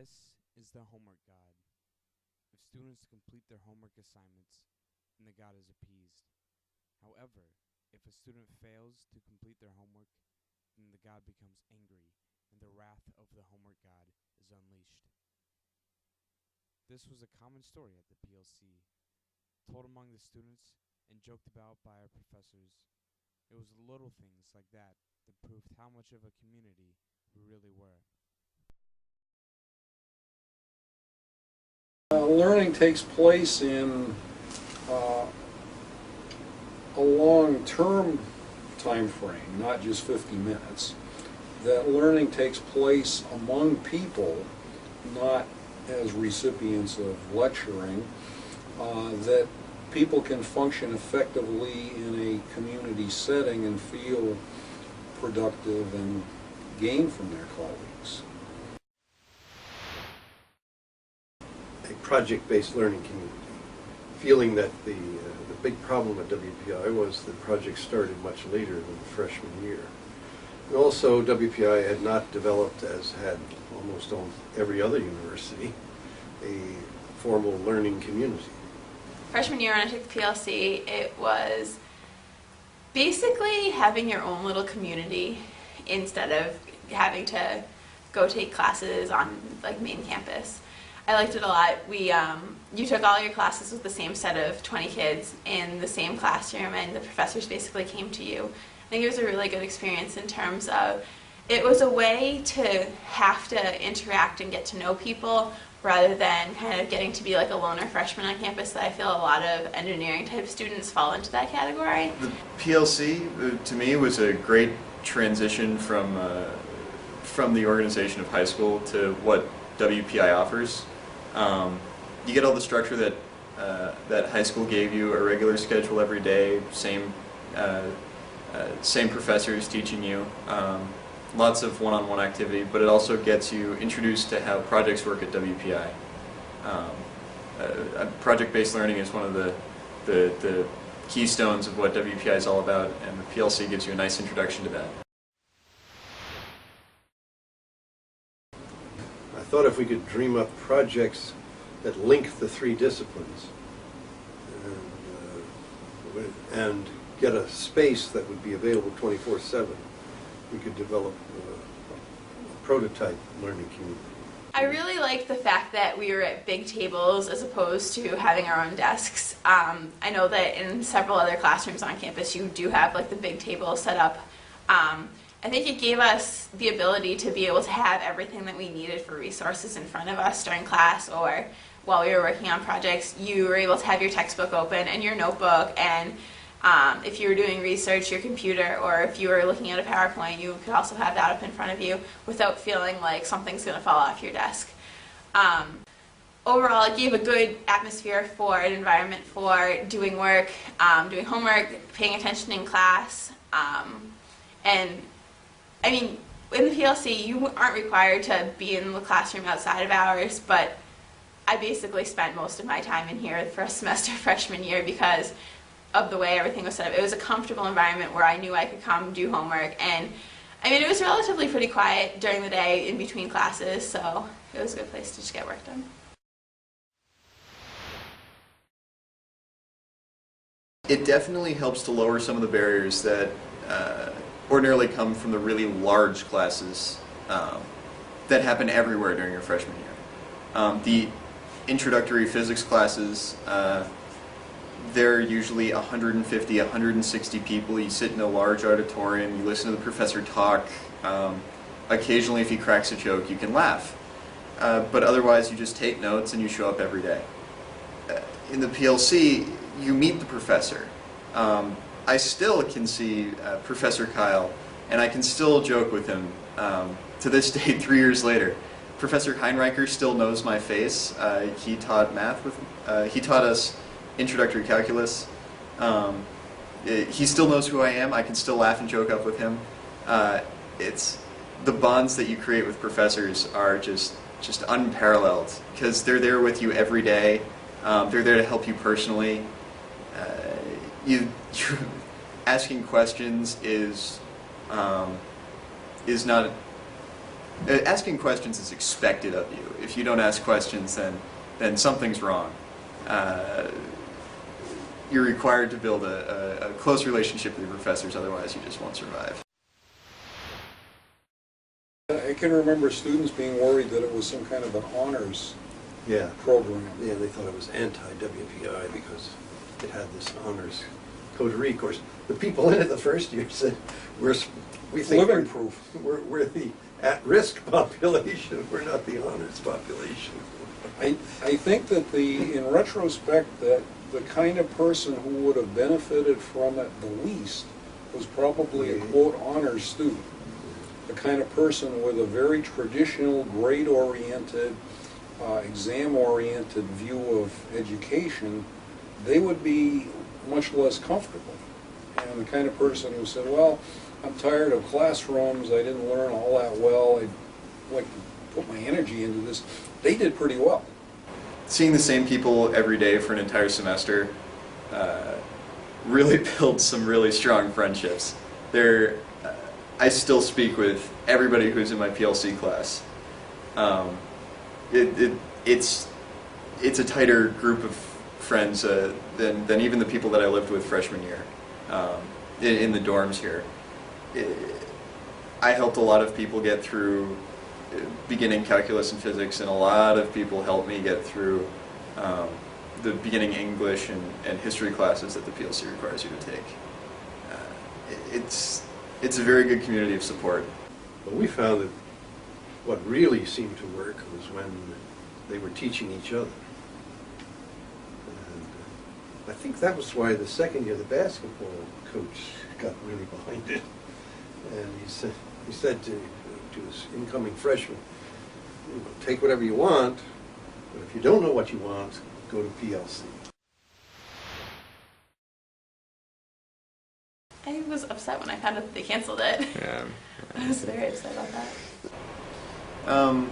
This is the homework god. If students complete their homework assignments, then the god is appeased. However, if a student fails to complete their homework, then the god becomes angry, and the wrath of the homework god is unleashed. This was a common story at the PLC, told among the students and joked about by our professors. It was the little things like that that proved how much of a community we really were. Learning takes place in a long-term time frame, not just 50 minutes. That learning takes place among people, not as recipients of lecturing, that people can function effectively in a community setting and feel productive and gain from their colleagues. A project-based learning community, feeling that the big problem at WPI was that projects started much later than the freshman year. And also, WPI had not developed, as had almost every other university, a formal learning community. Freshman year when I took the PLC, it was basically having your own little community instead of having to go take classes on like main campus. I liked it a lot. You took all your classes with the same set of 20 kids in the same classroom, and the professors basically came to you. I think it was a really good experience in terms of it was a way to have to interact and get to know people rather than kind of getting to be like a loner freshman on campus that I feel a lot of engineering type students fall into that category. The PLC, to me, was a great transition from the organization of high school to what WPI offers. You get all the structure that high school gave you, a regular schedule every day, same professors teaching you, lots of one-on-one activity, but it also gets you introduced to how projects work at WPI. Project-based learning is one of the keystones of what WPI is all about, and the PLC gives you a nice introduction to that. I thought if we could dream up projects that link the three disciplines and get a space that would be available 24/7, we could develop a prototype learning community. I really liked the fact that we were at big tables as opposed to having our own desks. I know that in several other classrooms on campus you do have like the big table set up. I think it gave us the ability to be able to have everything that we needed for resources in front of us during class or while we were working on projects. You were able to have your textbook open and your notebook, and if you were doing research, your computer, or if you were looking at a PowerPoint, you could also have that up in front of you without feeling like something's going to fall off your desk. Overall, it gave a good atmosphere for an environment for doing work, doing homework, paying attention in class, and I mean, in the PLC, you aren't required to be in the classroom outside of hours, but I basically spent most of my time in here for a semester freshman year because of the way everything was set up. It was a comfortable environment where I knew I could come do homework, and I mean, it was relatively pretty quiet during the day in between classes, so it was a good place to just get work done. It definitely helps to lower some of the barriers that ordinarily come from the really large classes that happen everywhere during your freshman year. The introductory physics classes, they're usually 150, 160 people. You sit in a large auditorium, you listen to the professor talk. Occasionally, if he cracks a joke, you can laugh. But otherwise, you just take notes and you show up every day. In the PLC, you meet the professor. I still can see Professor Kyle, and I can still joke with him to this day, 3 years later. Professor Heinreicher still knows my face. He taught math with he taught us introductory calculus. He still knows who I am. I can still laugh and joke up with him. It's the bonds that you create with professors are just unparalleled because they're there with you every day. They're there to help you personally. You asking questions is not asking questions is expected of you. If you don't ask questions, then something's wrong. You're required to build a close relationship with your professors, otherwise you just won't survive. I can remember students being worried that it was some kind of an honors Yeah. program. Yeah, they thought it was anti-WPI because it had this honors coterie. Of course, the people in it the first year said, we think Living proof. we're the at-risk population, we're not the honors population. I think that in retrospect, that the kind of person who would have benefited from it the least was probably a quote honors student. The kind of person with a very traditional, grade-oriented, exam-oriented view of education, they would be much less comfortable. And the kind of person who said, well, I'm tired of classrooms, I didn't learn all that well, I'd like to put my energy into this, they did pretty well. Seeing the same people every day for an entire semester really builds some really strong friendships. I still speak with everybody who's in my PLC class. It's a tighter group of friends than even the people that I lived with freshman year in the dorms here. I helped a lot of people get through beginning calculus and physics, and a lot of people helped me get through the beginning English and history classes that the PLC requires you to take. It's a very good community of support. But we found that what really seemed to work was when they were teaching each other. And I think that was why the second year the basketball coach got really behind it. And he said to his incoming freshmen, take whatever you want, but if you don't know what you want, go to PLC. I was upset when I found out that they canceled it. Yeah. I was very upset about that.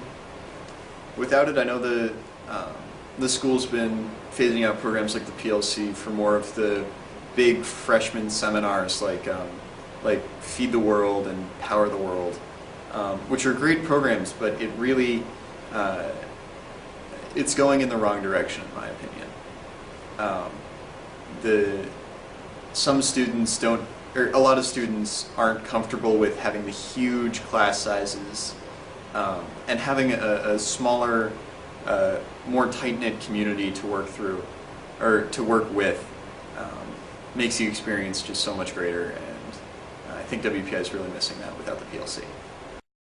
Without it, I know the school's been phasing out programs like the PLC for more of the big freshman seminars like Feed the World and Power the World, which are great programs, but it really it's going in the wrong direction, in my opinion. Some students don't, or a lot of students aren't comfortable with having the huge class sizes, and having a smaller, more tight-knit community to work through, or to work with, makes the experience just so much greater, and I think WPI is really missing that without the PLC.